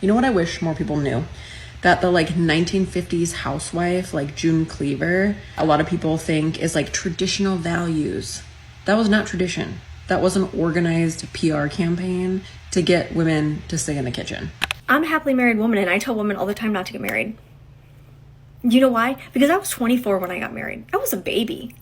You know what I wish more people knew? That the 1950s housewife, like June Cleaver, a lot of people think is like traditional values. That was not tradition. That was an organized PR campaign to get women to stay in the kitchen. I'm a happily married woman, and I tell women all the time not to get married. You know why? Because I was 24 when I got married. I was a baby.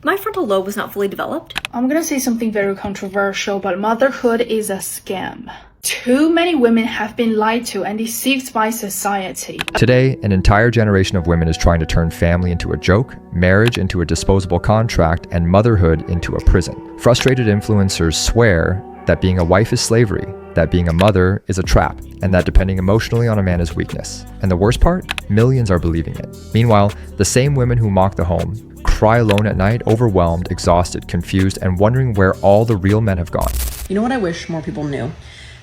My frontal lobe was not fully developed. I'm gonna say something very controversial, but motherhood is a scam. Too many women have been lied to and deceived by society. Today, an entire generation of women is trying to turn family into a joke, marriage into a disposable contract, and motherhood into a prison. Frustrated influencers swear that being a wife is slavery, that being a mother is a trap, and that depending emotionally on a man is weakness. And the worst part? Millions are believing it. Meanwhile, the same women who mock the home cry alone at night, overwhelmed, exhausted, confused, and wondering where all the real men have gone. You know what I wish more people knew?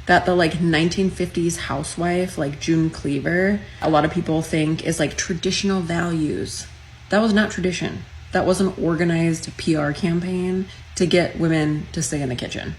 That the 1950s housewife, like June Cleaver, a lot of people think is like traditional values. That was not tradition. That was an organized PR campaign to get women to stay in the kitchen.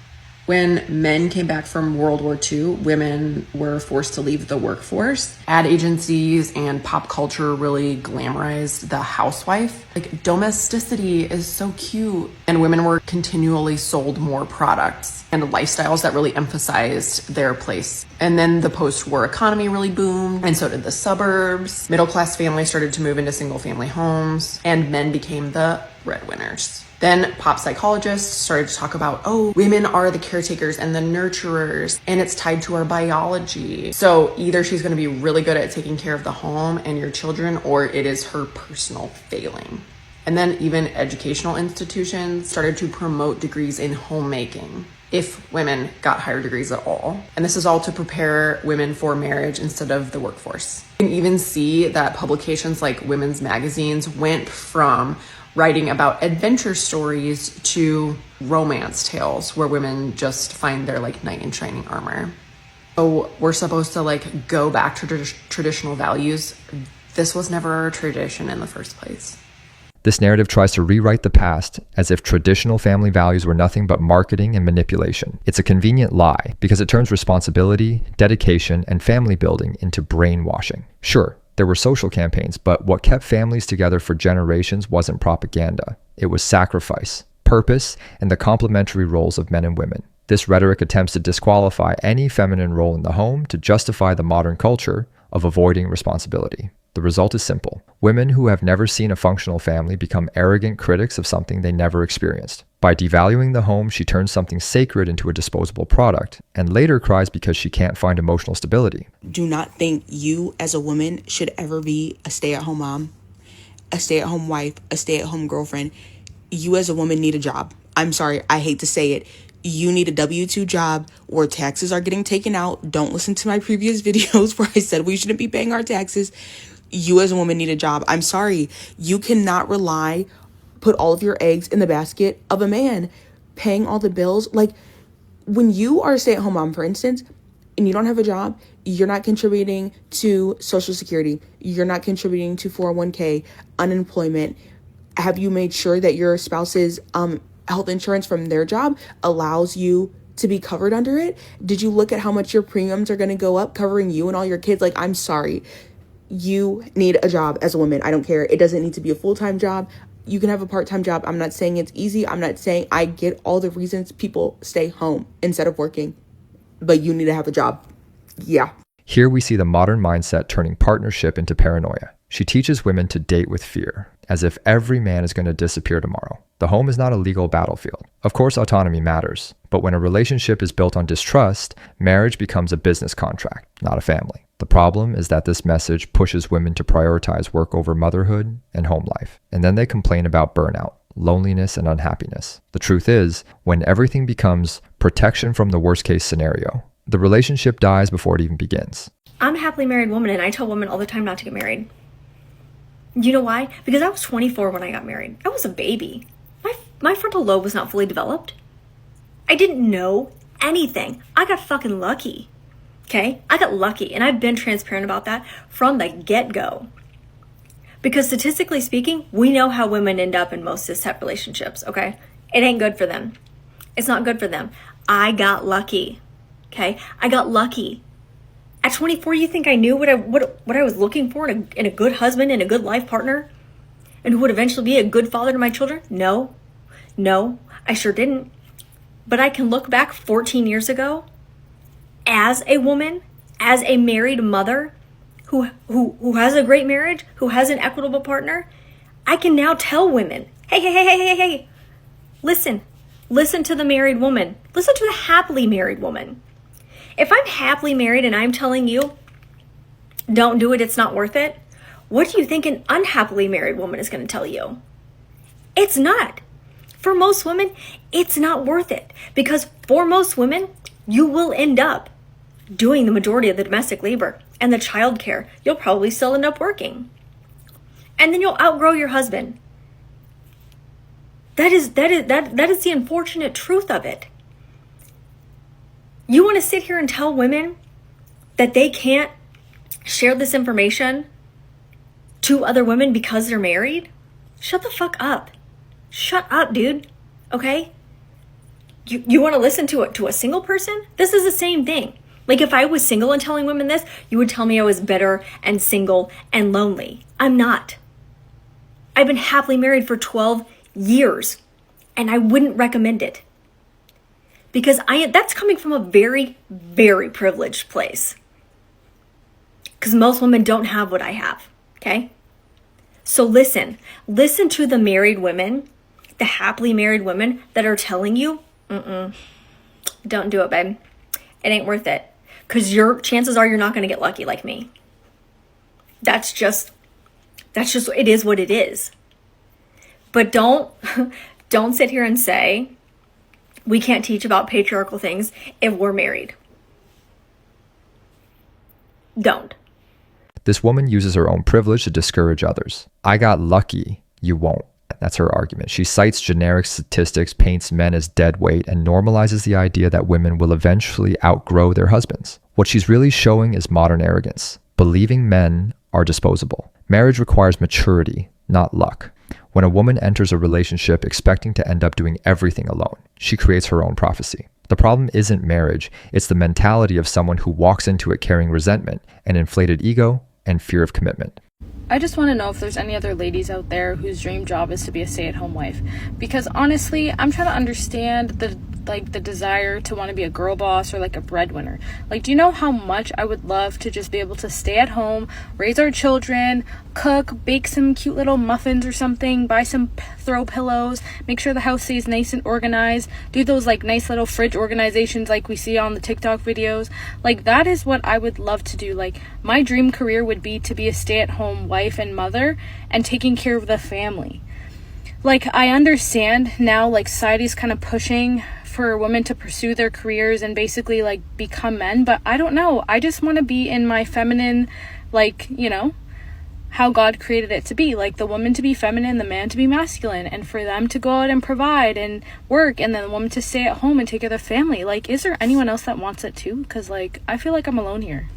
When men came back from World War II, women were forced to leave the workforce. Ad agencies and pop culture really glamorized the housewife. Like, domesticity is so cute. And women were continually sold more products and lifestyles that really emphasized their place. And then the post-war economy really boomed, and so did the suburbs. Middle-class families started to move into single-family homes, and men became the breadwinners. Then pop psychologists started to talk about, oh, women are the caretakers and the nurturers, and it's tied to our biology. So either she's going to be really good at taking care of the home and your children, or it is her personal failing. And then even educational institutions started to promote degrees in homemaking, if women got higher degrees at all. And this is all to prepare women for marriage instead of the workforce. You can even see that publications like women's magazines went from writing about adventure stories to romance tales where women just find their knight in shining armor. So we're supposed to go back to traditional values. This was never a tradition in the first place. This narrative tries to rewrite the past as if traditional family values were nothing but marketing and manipulation. It's a convenient lie because it turns responsibility, dedication, and family building into brainwashing. Sure, there were social campaigns, but what kept families together for generations wasn't propaganda. It was sacrifice, purpose, and the complementary roles of men and women. This rhetoric attempts to disqualify any feminine role in the home to justify the modern culture of avoiding responsibility. The result is simple. Women who have never seen a functional family become arrogant critics of something they never experienced. By devaluing the home, she turns something sacred into a disposable product, and later cries because she can't find emotional stability. Do not think you as a woman should ever be a stay-at-home mom, a stay-at-home wife, a stay-at-home girlfriend. You as a woman need a job. I'm sorry, I hate to say it. You need a W-2 job where taxes are getting taken out. Don't listen to my previous videos where I said we shouldn't be paying our taxes. You as a woman need a job. I'm sorry. You cannot put all of your eggs in the basket of a man paying all the bills. When you are a stay-at-home mom, for instance, and you don't have a job, you're not contributing to Social Security. You're not contributing to 401k, unemployment. Have you made sure that your spouse's health insurance from their job allows you to be covered under it? Did you look at how much your premiums are going to go up covering you and all your kids? I'm sorry. You need a job as a woman. I don't care. It doesn't need to be a full-time job. You can have a part-time job. I'm not saying it's easy. I'm not saying I get all the reasons people stay home instead of working, but you need to have a job. Yeah. Here we see the modern mindset turning partnership into paranoia. She teaches women to date with fear, as if every man is going to disappear tomorrow. The home is not a legal battlefield. Of course, autonomy matters, but when a relationship is built on distrust, marriage becomes a business contract, not a family. The problem is that this message pushes women to prioritize work over motherhood and home life, and then they complain about burnout, loneliness, and unhappiness. The truth is, when everything becomes protection from the worst-case scenario, the relationship dies before it even begins. I'm a happily married woman, and I tell women all the time not to get married. You know why? Because I was 24 when I got married. I was a baby. My frontal lobe was not fully developed. I didn't know anything. I got fucking lucky. Okay? I got lucky, and I've been transparent about that from the get-go. Because statistically speaking, we know how women end up in most cis-het relationships, okay? It ain't good for them. It's not good for them. I got lucky, okay? I got lucky. At 24, you think I knew what I was looking for in a good husband and a good life partner? And who would eventually be a good father to my children? No, I sure didn't. But I can look back 14 years ago as a woman, as a married mother who has a great marriage, who has an equitable partner. I can now tell women, hey, listen to the married woman. Listen to the happily married woman. If I'm happily married and I'm telling you, don't do it, it's not worth it, what do you think an unhappily married woman is going to tell you? It's not. For most women, it's not worth it. Because for most women, you will end up doing the majority of the domestic labor and the child care. You'll probably still end up working. And then you'll outgrow your husband. That is the unfortunate truth of it. You want to sit here and tell women that they can't share this information to other women because they're married? Shut the fuck up. Shut up, dude. Okay? You want to listen to a single person? This is the same thing. Like if I was single and telling women this, you would tell me I was bitter and single and lonely. I'm not. I've been happily married for 12 years and I wouldn't recommend it. Because that's coming from a very, very privileged place. Because most women don't have what I have, okay? So listen to the married women, the happily married women that are telling you, don't do it, babe. It ain't worth it. Because your chances are you're not going to get lucky like me. That's just, it is what it is. But don't sit here and say, we can't teach about patriarchal things if we're married. Don't. This woman uses her own privilege to discourage others. I got lucky, you won't. That's her argument. She cites generic statistics, paints men as dead weight, and normalizes the idea that women will eventually outgrow their husbands. What she's really showing is modern arrogance, believing men are disposable. Marriage requires maturity, not luck. When a woman enters a relationship expecting to end up doing everything alone, she creates her own prophecy. The problem isn't marriage, it's the mentality of someone who walks into it carrying resentment, an inflated ego, and fear of commitment. I just want to know if there's any other ladies out there whose dream job is to be a stay-at-home wife. Because honestly, I'm trying to understand the desire to want to be a girl boss or like a breadwinner. Like, do you know how much I would love to just be able to stay at home, raise our children, cook, bake some cute little muffins or something, buy some throw pillows, make sure the house stays nice and organized, do those like nice little fridge organizations like we see on the TikTok videos. Like, that is what I would love to do. Like, my dream career would be to be a stay-at-home wife and mother and taking care of the family. Like, I understand now, like, society's kind of pushing for women to pursue their careers and basically like become men, but I don't know. I just want to be in my feminine, like, you know, how God created it to be, like the woman to be feminine, the man to be masculine, and for them to go out and provide and work, and then the woman to stay at home and take care of the family. Like, is there anyone else that wants it too? Because like, I feel like I'm alone here.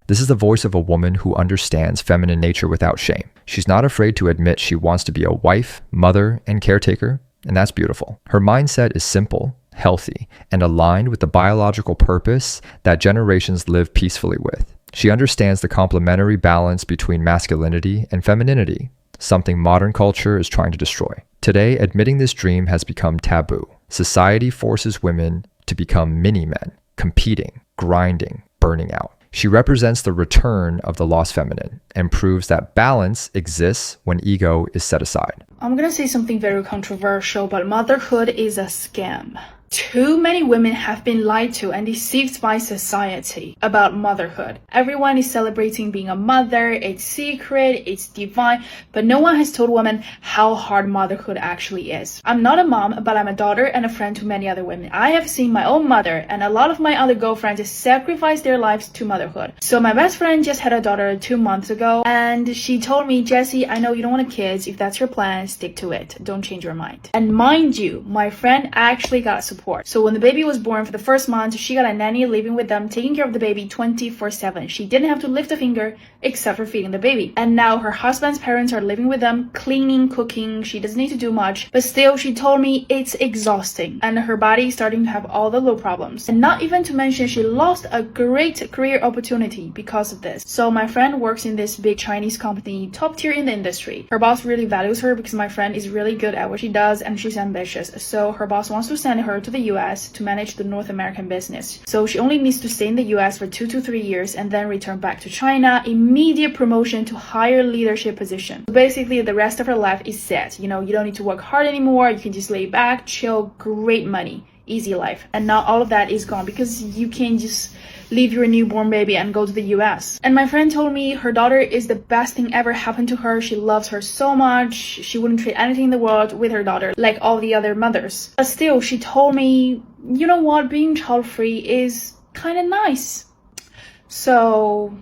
This is the voice of a woman who understands feminine nature without shame. She's not afraid to admit she wants to be a wife, mother, and caretaker, and that's beautiful. Her mindset is simple, healthy, and aligned with the biological purpose that generations live peacefully with. She understands the complementary balance between masculinity and femininity, something modern culture is trying to destroy. Today, admitting this dream has become taboo. Society forces women to become mini-men, competing, grinding, burning out. She represents the return of the lost feminine and proves that balance exists when ego is set aside. I'm gonna say something very controversial, but motherhood is a scam. Too many women have been lied to and deceived by society about motherhood. Everyone is celebrating being a mother, it's secret, it's divine, but no one has told women how hard motherhood actually is. I'm not a mom, but I'm a daughter and a friend to many other women. I have seen my own mother and a lot of my other girlfriends sacrifice their lives to motherhood. So my best friend just had a daughter 2 months ago, and she told me, Jessie, I know you don't want kids. If that's your plan, stick to it. Don't change your mind. And mind you, my friend actually got support support. So when the baby was born, for the first month, she got a nanny living with them, taking care of the baby 24/7. She didn't have to lift a finger except for feeding the baby. And now her husband's parents are living with them, cleaning, cooking. She doesn't need to do much, but still she told me it's exhausting and her body is starting to have all the low problems. And not even to mention she lost a great career opportunity because of this. So my friend works in this big Chinese company, top tier in the industry. Her boss really values her because my friend is really good at what she does and she's ambitious. So her boss wants to send her to the US to manage the North American business. So she only needs to stay in the US for 2 to 3 years and then return back to China. Immediate promotion to higher leadership position. So basically the rest of her life is set. You don't need to work hard anymore. You can just lay back, chill, great money, easy life. And now all of that is gone because you can't just leave your newborn baby and go to the US. And my friend told me her daughter is the best thing ever happened to her. She loves her so much. She wouldn't trade anything in the world with her daughter like all the other mothers. But still, she told me, you know what, being child-free is kind of nice. So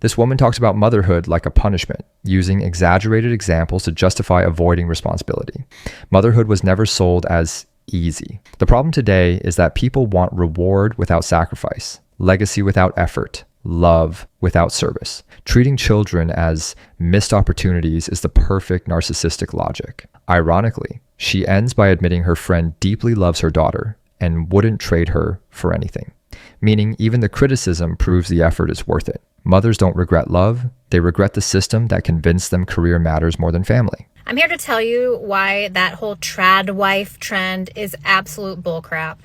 this woman talks about motherhood like a punishment, using exaggerated examples to justify avoiding responsibility. Motherhood was never sold as easy. The problem today is that people want reward without sacrifice, legacy without effort, love without service. Treating children as missed opportunities is the perfect narcissistic logic. Ironically, she ends by admitting her friend deeply loves her daughter and wouldn't trade her for anything, meaning even the criticism proves the effort is worth it. Mothers don't regret love, they regret the system that convinced them career matters more than family. I'm here to tell you why that whole trad wife trend is absolute bullcrap.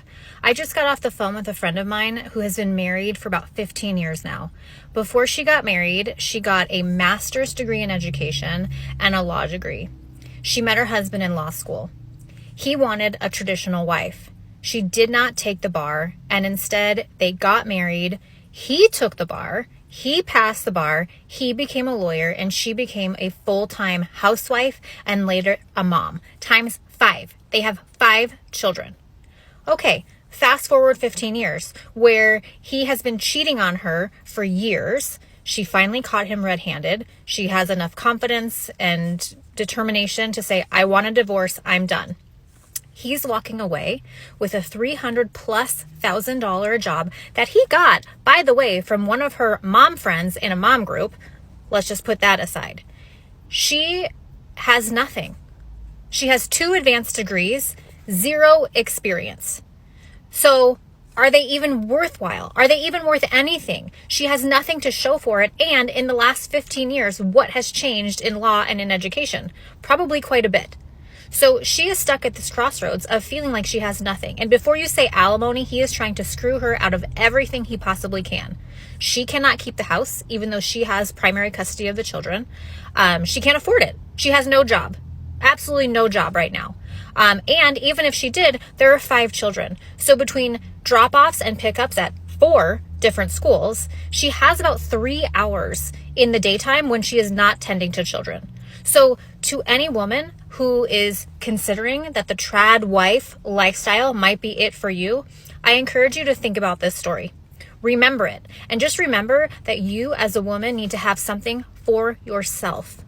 I just got off the phone with a friend of mine who has been married for about 15 years now. Before she got married, she got a master's degree in education and a law degree. She met her husband in law school. He wanted a traditional wife. She did not take the bar, and instead they got married. He took the bar. He passed the bar, he became a lawyer, and she became a full-time housewife and later a mom, times 5. They have 5 children. Okay, fast forward 15 years, where he has been cheating on her for years. She finally caught him red-handed. She has enough confidence and determination to say, I want a divorce, I'm done. He's walking away with a $300,000+ job that he got, by the way, from one of her mom friends in a mom group. Let's just put that aside. She has nothing. She has 2 advanced degrees, 0 experience. So are they even worthwhile? Are they even worth anything? She has nothing to show for it. And in the last 15 years, what has changed in law and in education? Probably quite a bit. So she is stuck at this crossroads of feeling like she has nothing. And before you say alimony, he is trying to screw her out of everything he possibly can. She cannot keep the house, even though she has primary custody of the children. She can't afford it. She has no job. Absolutely no job right now. And even if she did, there are 5 children. So between drop-offs and pickups at 4 different schools, she has about 3 hours in the daytime when she is not tending to children. So to any woman who is considering that the trad wife lifestyle might be it for you, I encourage you to think about this story. Remember it. And just remember that you as a woman need to have something for yourself.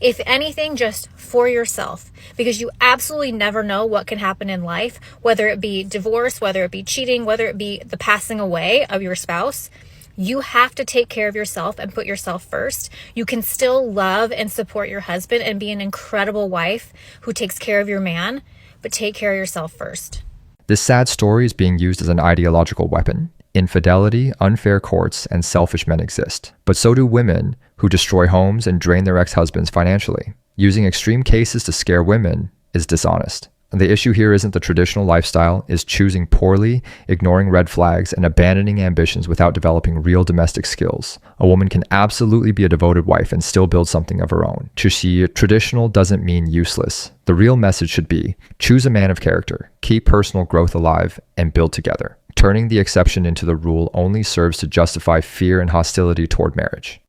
If anything, just for yourself, because you absolutely never know what can happen in life, whether it be divorce, whether it be cheating, whether it be the passing away of your spouse. You have to take care of yourself and put yourself first. You can still love and support your husband and be an incredible wife who takes care of your man, but take care of yourself first. This sad story is being used as an ideological weapon. Infidelity, unfair courts, and selfish men exist. But so do women who destroy homes and drain their ex-husbands financially. Using extreme cases to scare women is dishonest. And the issue here isn't the traditional lifestyle, it's choosing poorly, ignoring red flags, and abandoning ambitions without developing real domestic skills. A woman can absolutely be a devoted wife and still build something of her own. To see traditional doesn't mean useless. The real message should be, choose a man of character, keep personal growth alive, and build together. Turning the exception into the rule only serves to justify fear and hostility toward marriage.